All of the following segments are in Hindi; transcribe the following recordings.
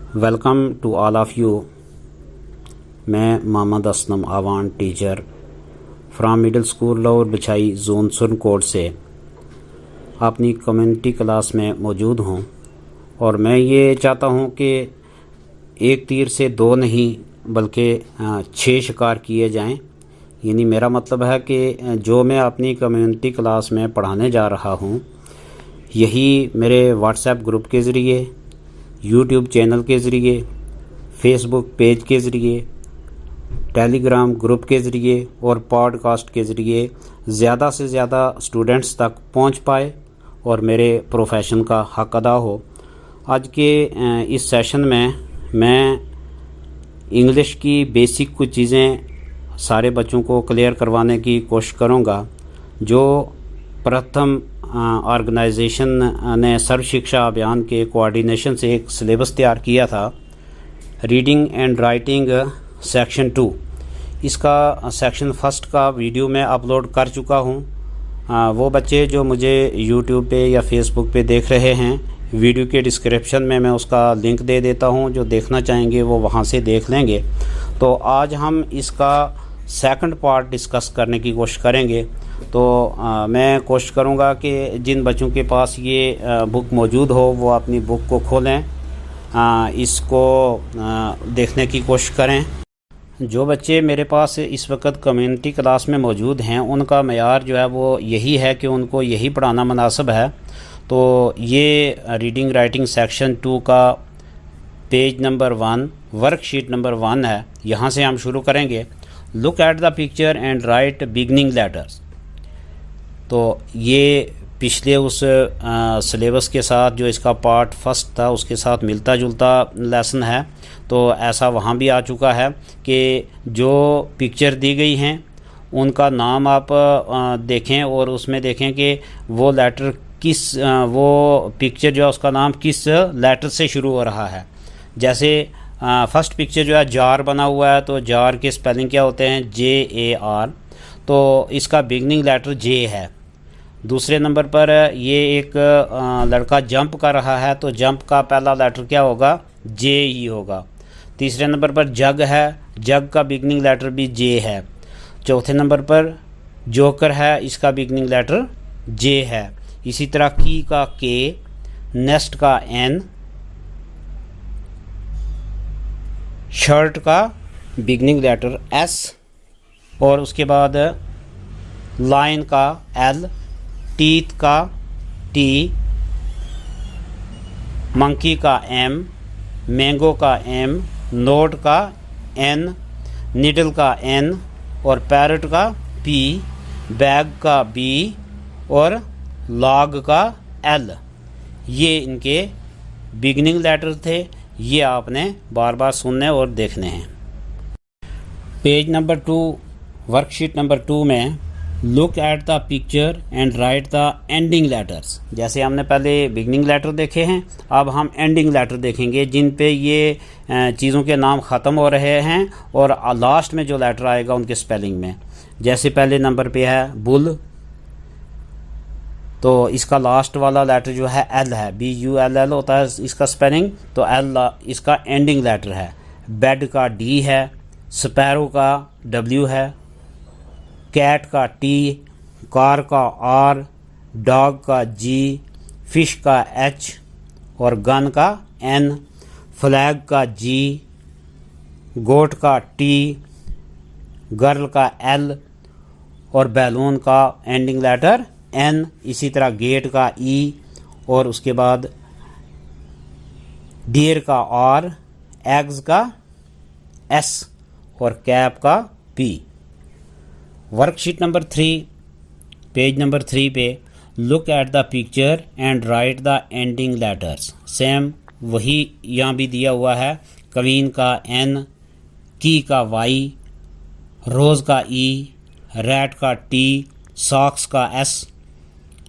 Welcome to all of you. मैं Mohammad Aslam Awan teacher from middle school lower Bichhai zone Surankote से अपनी कम्युनिटी क्लास में मौजूद हूँ और मैं ये चाहता हूँ कि एक तीर से दो नहीं बल्कि 6 शिकार किए जाएं। यानी मेरा मतलब है कि जो मैं अपनी कम्युनिटी क्लास में पढ़ाने जा रहा हूँ यही मेरे व्हाट्सएप ग्रुप के ज़रिए, यूट्यूब चैनल के ज़रिए, फेसबुक पेज के ज़रिए, टेलीग्राम ग्रुप के ज़रिए और पॉडकास्ट के ज़रिए ज़्यादा से ज़्यादा स्टूडेंट्स तक पहुंच पाए और मेरे प्रोफेशन का हक अदा हो। आज के इस सेशन में मैं इंग्लिश की बेसिक कुछ चीज़ें सारे बच्चों को क्लियर करवाने की कोशिश करूंगा। जो प्रथम ऑर्गेनाइजेशन ने सर्व शिक्षा अभियान के कोऑर्डिनेशन से एक सिलेबस तैयार किया था, रीडिंग एंड राइटिंग सेक्शन 2। इसका सेक्शन 1 का वीडियो मैं अपलोड कर चुका हूँ। वो बच्चे जो मुझे यूट्यूब पे या फेसबुक पे देख रहे हैं, वीडियो के डिस्क्रिप्शन में मैं उसका लिंक दे देता हूँ। जो देखना चाहेंगे वो वहाँ से देख लेंगे। तो आज हम इसका सेकंड पार्ट डिस्कस करने की कोशिश करेंगे। तो मैं कोशिश करूँगा कि जिन बच्चों के पास ये बुक मौजूद हो वो अपनी बुक को खोलें, इसको देखने की कोशिश करें। जो बच्चे मेरे पास इस वक्त कम्युनिटी क्लास में मौजूद हैं उनका मयार जो है वो यही है कि उनको यही पढ़ाना मुनासिब है। तो ये रीडिंग राइटिंग सेक्शन 2 का पेज नंबर 1 वर्कशीट नंबर 1 है। यहाँ से हम शुरू करेंगे। Look at the picture and right beginning letters. तो ये पिछले उस सिलेबस के साथ जो इसका पार्ट 1 था उसके साथ मिलता जुलता लेसन है। तो ऐसा वहाँ भी आ चुका है कि जो पिक्चर दी गई हैं उनका नाम आप देखें और उसमें देखें कि वो लेटर किस वो पिक्चर जो है उसका नाम किस लेटर से शुरू हो रहा है। जैसे फर्स्ट पिक्चर जो है जार बना हुआ है, तो जार के स्पेलिंग क्या होते हैं? JAR। तो इसका बिगनिंग लेटर J है। दूसरे नंबर पर ये एक लड़का जंप कर रहा है, तो जंप का पहला लेटर क्या होगा? J ही होगा। तीसरे नंबर पर जग है, जग का बिगनिंग लेटर भी J है। चौथे नंबर पर जोकर है, इसका बिगनिंग लेटर J है। इसी तरह की का K, नेस्ट का N, शर्ट का बिगनिंग लेटर S और उसके बाद लाइन का L, टीथ का T, मंकी का M, मैंगो का M, नोट का N, निडल का N और पैरट का P, बैग का B और लॉग का L। ये इनके बिगनिंग लेटर थे। ये आपने बार बार सुनने और देखने हैं। पेज नंबर 2 वर्कशीट नंबर 2 में look at the picture and write the ending letters. जैसे हमने पहले बिगनिंग लेटर देखे हैं, अब हम एंडिंग लेटर देखेंगे जिन पे ये चीज़ों के नाम ख़त्म हो रहे हैं और लास्ट में जो लेटर आएगा उनके स्पेलिंग में। जैसे पहले नंबर पे है बुल, तो इसका लास्ट वाला लेटर जो है L है, BULL होता है इसका स्पेलिंग। तो L इसका एंडिंग लेटर है। बेड का D है, स्पैरो का W है, कैट का T, कार का R, डॉग का G, फिश का H और गन का N, फ्लैग का G, गोट का T, गर्ल का L और बैलून का एंडिंग लेटर N। इसी तरह गेट का E और उसके बाद डियर का R, एग्स का S और कैप का P। Worksheet number 3 page number 3 पे look at the picture and write the ending letters. Same वही यहाँ भी दिया हुआ है। क्वीन का N, की का Y, रोज़ का E, रैट का T, सॉक्स का S,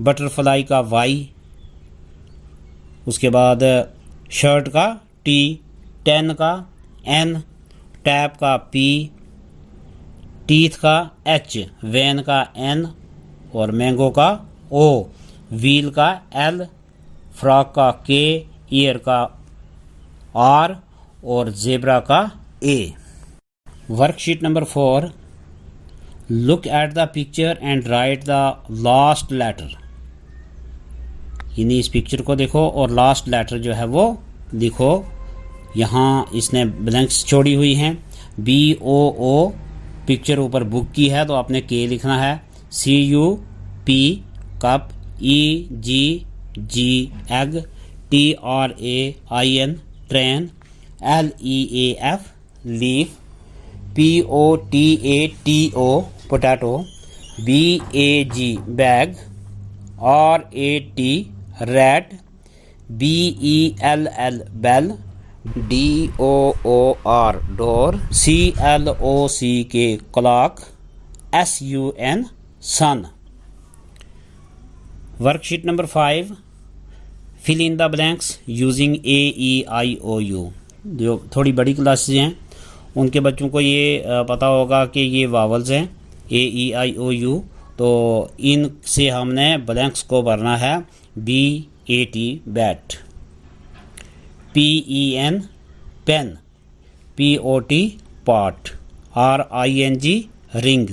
बटरफ्लाई का Y, उसके बाद शर्ट का T, टेन का N, टैप का P, टीथ का H, वैन का N और मैंगो का O, व्हील का L, फ्रॉक का K, ईयर का आर और जेब्रा का A. Worksheet number 4, look at the picture and write the last letter. यानी इस पिक्चर को देखो और लास्ट लेटर जो है वो लिखो। यहाँ इसने ब्लैंक्स छोड़ी हुई हैं। BOO पिक्चर ऊपर बुक की है तो आपने के लिखना है। CUP cup, EGG egg, TRAIN train, LEAF leaf, POTATO potato, BAG bag, RAT rat, BELL bell, DOOR door, CLOCK clock, SUN sun. Worksheet number 5, fill in the blanks using AEIOU। जो थोड़ी बड़ी क्लासेस हैं उनके बच्चों को ये पता होगा कि ये वावल्स हैं AEIOU, तो इनसे हमने ब्लैंक्स को भरना है। BAT bat, PEN pen, POT pot, RING ring,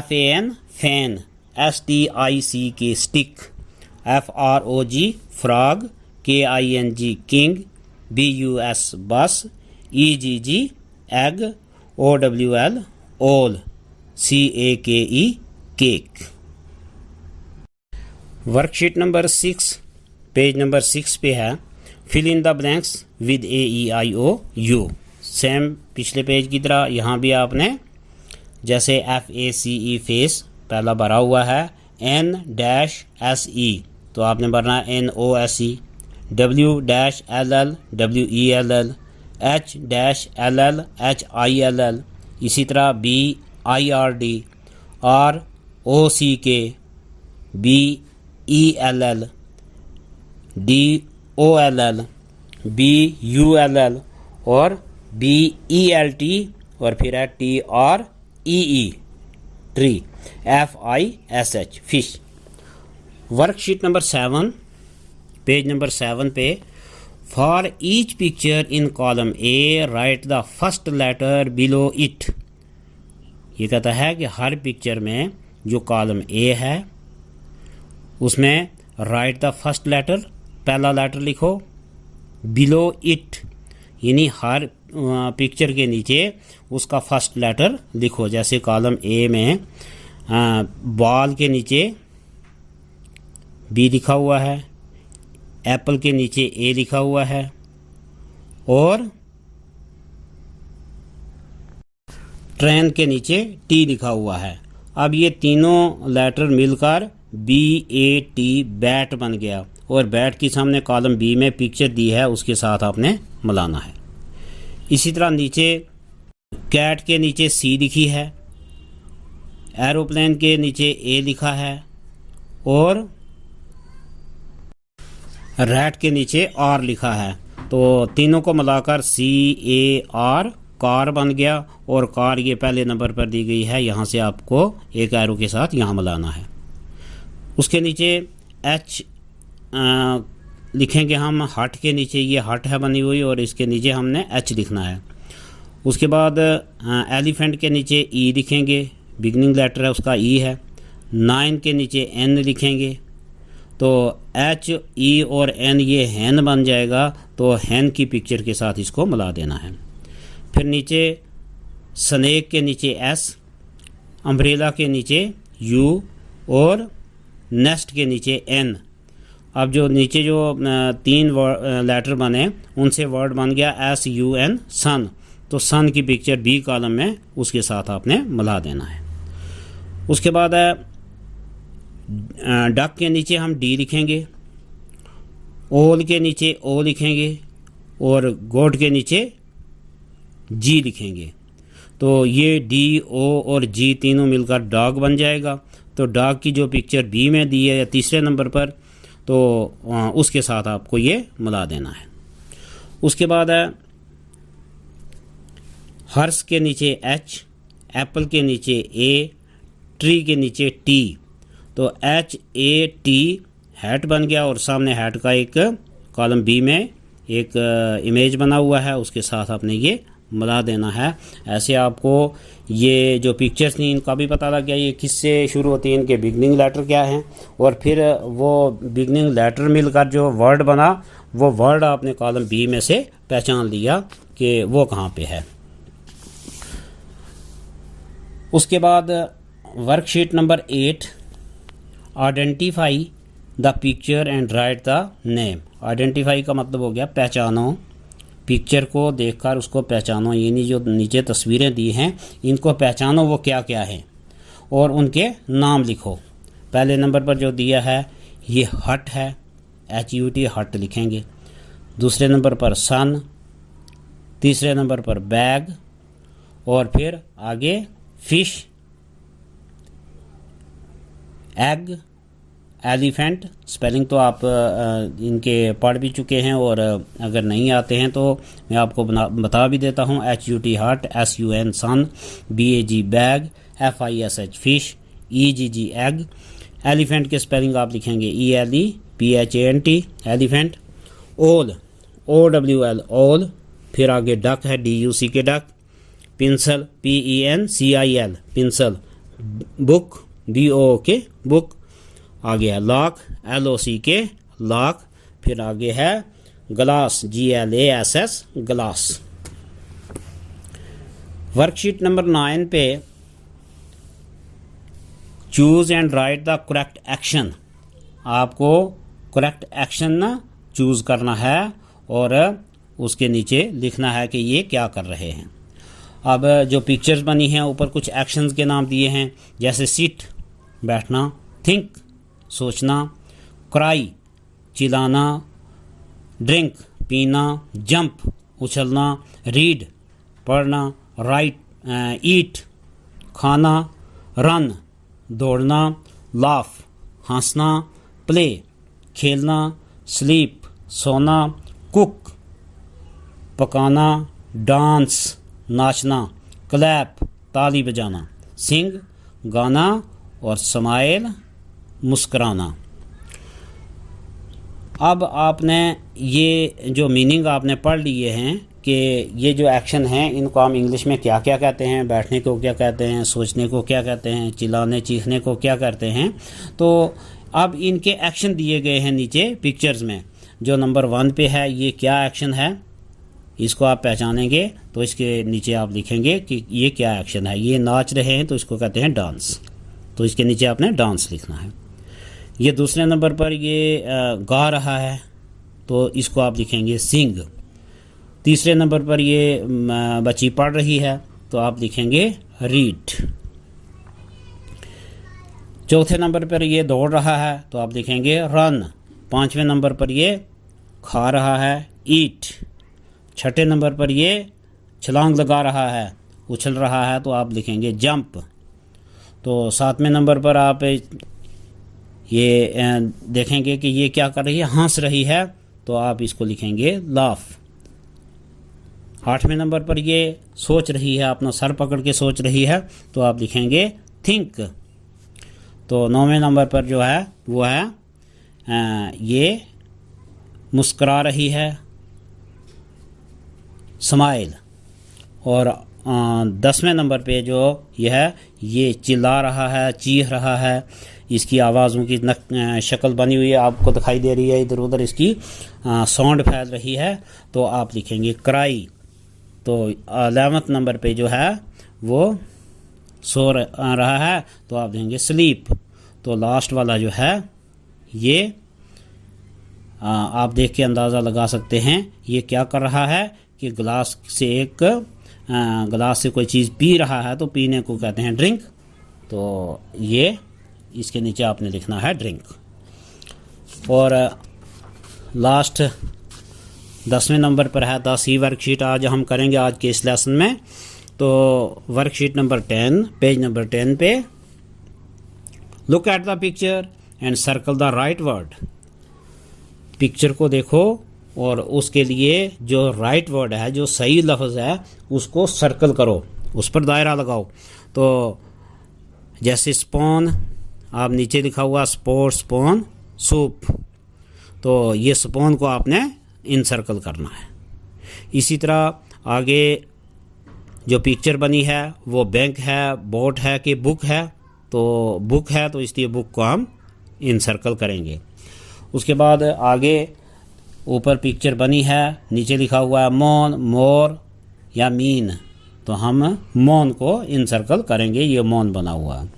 FAN fan, STICK stick, FROG frog, KING king, BUS bus, EGG egg, OWL owl, CAKE cake. Worksheet number 6 page number 6 पे है। Fill in the blanks with AEIOU। Same पिछले पेज की तरह यहाँ भी आपने जैसे FACE फेस पहला भरा हुआ है, N-SE तो आपने भरना NOSE, W-LL WELL, H-LL HILL, इसी तरह BIRD, ROCK BELL, DOLL BULL और BELT और फिर है TREE tree, FISH fish. Worksheet number 7 page number 7 पे, for each picture in column A write the first letter below it. ये कहता है कि हर पिक्चर में जो कॉलम A है उसमें राइट द फर्स्ट लेटर, पहला लेटर लिखो, बिलो इट यानी हर पिक्चर के नीचे उसका फर्स्ट लेटर लिखो। जैसे कॉलम A में बॉल के नीचे B लिखा हुआ है, एप्पल के नीचे A लिखा हुआ है और ट्रेन के नीचे T लिखा हुआ है। अब ये तीनों लेटर मिलकर BAT बैट बन गया और बैट के सामने कॉलम B में पिक्चर दी है उसके साथ आपने मिलाना है। इसी तरह नीचे कैट के नीचे C लिखी है, एरोप्लेन के नीचे A लिखा है और रैट के नीचे R लिखा है। तो तीनों को मिलाकर CAR कार बन गया और कार ये पहले नंबर पर दी गई है, यहाँ से आपको एक एरो के साथ यहाँ मिलाना है। उसके नीचे H लिखेंगे हम, हट के नीचे ये हट है बनी हुई और इसके नीचे हमने H लिखना है। उसके बाद एलिफेंट के नीचे E लिखेंगे, बिगनिंग लेटर है उसका E है। 9 के नीचे N लिखेंगे तो H E और N ये हैन बन जाएगा, तो हैन की पिक्चर के साथ इसको मिला देना है। फिर नीचे स्नेक के नीचे S, अम्ब्रेला के नीचे U और नेस्ट के नीचे N। अब जो नीचे जो 3 लेटर बने उनसे वर्ड बन गया SUN सन, तो सन की पिक्चर B कॉलम में उसके साथ आपने मिला देना है। उसके बाद डक के नीचे हम D लिखेंगे, ओल के नीचे O लिखेंगे और गोट के नीचे G लिखेंगे। तो ये D, O और G तीनों मिलकर डॉग बन जाएगा। तो डॉग की जो पिक्चर B में दी है तीसरे नंबर पर, तो उसके साथ आपको ये मिला देना है। उसके बाद है हर्स के नीचे H, एप्पल के नीचे A, ट्री के नीचे T, तो HAT हैट बन गया और सामने हैट का एक कॉलम B में एक इमेज बना हुआ है, उसके साथ आपने ये मिला देना है। ऐसे आपको ये जो पिक्चर्स थी इनका भी पता लग गया ये किससे शुरू होती है, इनके बिगनिंग लेटर क्या हैं, और फिर वो बिगनिंग लेटर मिलकर जो वर्ड बना वो वर्ड आपने कॉलम बी में से पहचान लिया कि वो कहाँ पे है। उसके बाद worksheet number 8, identify the picture and write the name. Identify का मतलब हो गया पहचानो, पिक्चर को देखकर उसको पहचानो, यानी जो नीचे तस्वीरें दी हैं इनको पहचानो वो क्या क्या हैं और उनके नाम लिखो। पहले नंबर पर जो दिया है ये हट है, HUT हट लिखेंगे। दूसरे नंबर पर सन, तीसरे नंबर पर बैग, और फिर आगे फिश, एग, एलिफेंट। स्पेलिंग तो आप इनके पढ़ भी चुके हैं, और अगर नहीं आते हैं तो मैं आपको बता भी देता हूँ। HUT हट, SUN सन, BAG bag, FISH fish, EGG egg. Elephant के स्पेलिंग आप लिखेंगे ELEPHANT एलिफेंट। ओल, OWL ओल। फिर आगे डक है, DUC K duck. Pencil, PENCIL pencil. Book, BOOK book. आगे है लॉक, LOCK लॉक। फिर आगे है glass, GLASS glass. Worksheet number 9 पे choose and write the correct action. आपको करेक्ट एक्शन ना चूज करना है और उसके नीचे लिखना है कि ये क्या कर रहे हैं। अब जो पिक्चर्स बनी हैं ऊपर कुछ एक्शंस के नाम दिए हैं, जैसे सिट बैठना, थिंक सोचना, क्राई चिल्लाना, ड्रिंक पीना, जंप उछलना, रीड पढ़ना, राइट ईट खाना, रन दौड़ना, लाफ हंसना, प्ले खेलना, स्लीप सोना, कुक पकाना, डांस नाचना, क्लैप ताली बजाना, सिंग गाना, और स्माइल मुस्कुराना। अब आपने ये जो मीनिंग आपने पढ़ लिए हैं कि ये जो एक्शन हैं इनको हम इंग्लिश में क्या क्या कहते हैं, बैठने को क्या कहते हैं, सोचने को क्या कहते हैं, चिल्लाने चीखने को क्या कहते हैं। तो अब इनके एक्शन दिए गए हैं नीचे पिक्चर्स में। जो नंबर 1 पे है ये क्या एक्शन है, इसको आप पहचानेंगे तो इसके नीचे आप लिखेंगे कि ये क्या एक्शन है। ये नाच रहे हैं तो इसको कहते हैं डांस, तो इसके नीचे आपने डांस लिखना है। ये दूसरे नंबर पर ये गा रहा है तो इसको आप लिखेंगे सिंग। तीसरे नंबर पर ये बच्ची पढ़ रही है तो आप लिखेंगे रीड। चौथे नंबर पर ये दौड़ रहा है तो आप लिखेंगे रन। पांचवें नंबर पर ये खा रहा है, ईट। छठे नंबर पर ये छलांग लगा रहा है, उछल रहा है, तो आप लिखेंगे जंप। तो सातवें नंबर पर आप ये देखेंगे कि ये क्या कर रही है, हंस रही है, तो आप इसको लिखेंगे लाफ। आठवें नंबर पर ये सोच रही है, अपना सर पकड़ के सोच रही है, तो आप लिखेंगे थिंक। तो नौवें नंबर पर जो है वो है ये मुस्कुरा रही है, स्माइल। और 10वें नंबर पे जो ये चिल्ला रहा है, चीख रहा है, इसकी आवाज़ों की शक्ल बनी हुई है, आपको दिखाई दे रही है, इधर उधर इसकी साउंड फैल रही है, तो आप लिखेंगे क्राई। तो 11वें नंबर पे जो है वो सो रहा है, तो आप देंगे स्लीप। तो लास्ट वाला जो है ये आप देख के अंदाज़ा लगा सकते हैं ये क्या कर रहा है कि गिलास से कोई चीज़ पी रहा है, तो पीने को कहते हैं ड्रिंक। तो ये इसके नीचे आपने लिखना है ड्रिंक। और लास्ट 10वें नंबर पर है 10 वर्कशीट आज हम करेंगे आज के इस लेसन में। तो वर्कशीट नंबर 10 पेज नंबर 10 पे look at the picture and circle the right word. Picture को देखो और उसके लिए जो राइट वर्ड है, जो सही लफ्ज़ है, उसको सर्कल करो, उस पर दायरा लगाओ। तो जैसे स्पून, आप नीचे लिखा हुआ स्पोर्ट स्पून सूप, तो ये स्पून को आपने इनसर्कल करना है। इसी तरह आगे जो पिक्चर बनी है वो बैंक है, बोट है कि बुक है, तो बुक है तो इसलिए बुक को हम इनसर्कल करेंगे। उसके बाद आगे ऊपर पिक्चर बनी है, नीचे लिखा हुआ है मॉन, मोर या मीन, तो हम मॉन को इनसर्कल करेंगे, ये मॉन बना हुआ है।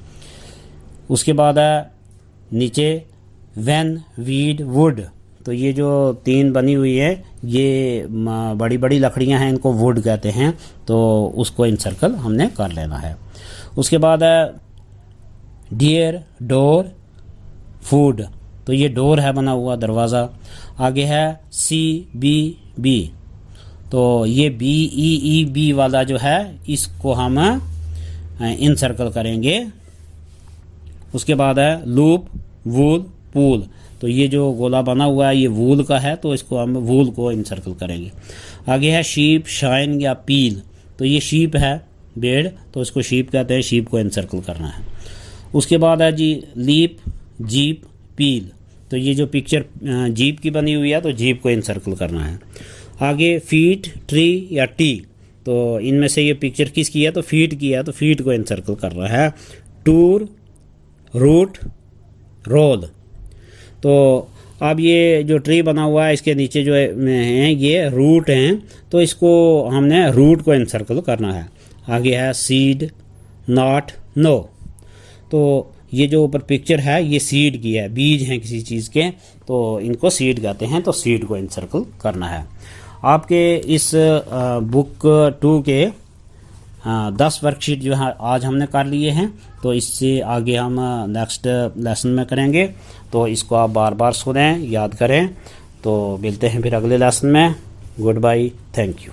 उसके बाद है नीचे वैन, वीड, वुड, तो ये जो 3 बनी हुई है ये बड़ी बड़ी लकड़ियां हैं, इनको वुड कहते हैं, तो उसको इनसर्कल हमने कर लेना है। उसके बाद है डियर, डोर, फूड, तो ये डोर है बना हुआ दरवाज़ा। आगे है सी, बी, बी, तो ये बी, ई, ई, बी वाला जो है इसको हम इनसर्कल करेंगे। उसके बाद है लूप, वूल, पूल, तो ये जो गोला बना हुआ है ये वूल का है, तो इसको हम वूल को इनसर्कल करेंगे। आगे है शीप, शाइन या पील, तो ये शीप है भेड़, तो इसको शीप कहते हैं, शीप को इनसर्कल करना है। उसके बाद है जी लीप, जीप, पील, तो ये जो पिक्चर जीप की बनी हुई है तो जीप को इनसर्कल करना है। आगे फीट, ट्री या टी, तो इनमें से ये पिक्चर किसकी है, तो फीट की है, तो फीट को इनसर्कल करना है। टूर, रूट, रोल, तो अब ये जो ट्री बना हुआ है इसके नीचे जो है ये रूट हैं, तो इसको हमने रूट को इनसर्कल करना है। आगे है सीड, नॉट, नो, तो ये जो ऊपर पिक्चर है ये सीड की है, बीज हैं किसी चीज़ के, तो इनको सीड कहते हैं, तो सीड को इनसर्कल करना है। आपके इस बुक 2 के 10 वर्कशीट जो है आज हमने कर लिए हैं, तो इससे आगे हम नेक्स्ट लेसन में करेंगे, तो इसको आप बार बार सुनें, याद करें। तो मिलते हैं फिर अगले लेसन में। Good bye, thank you.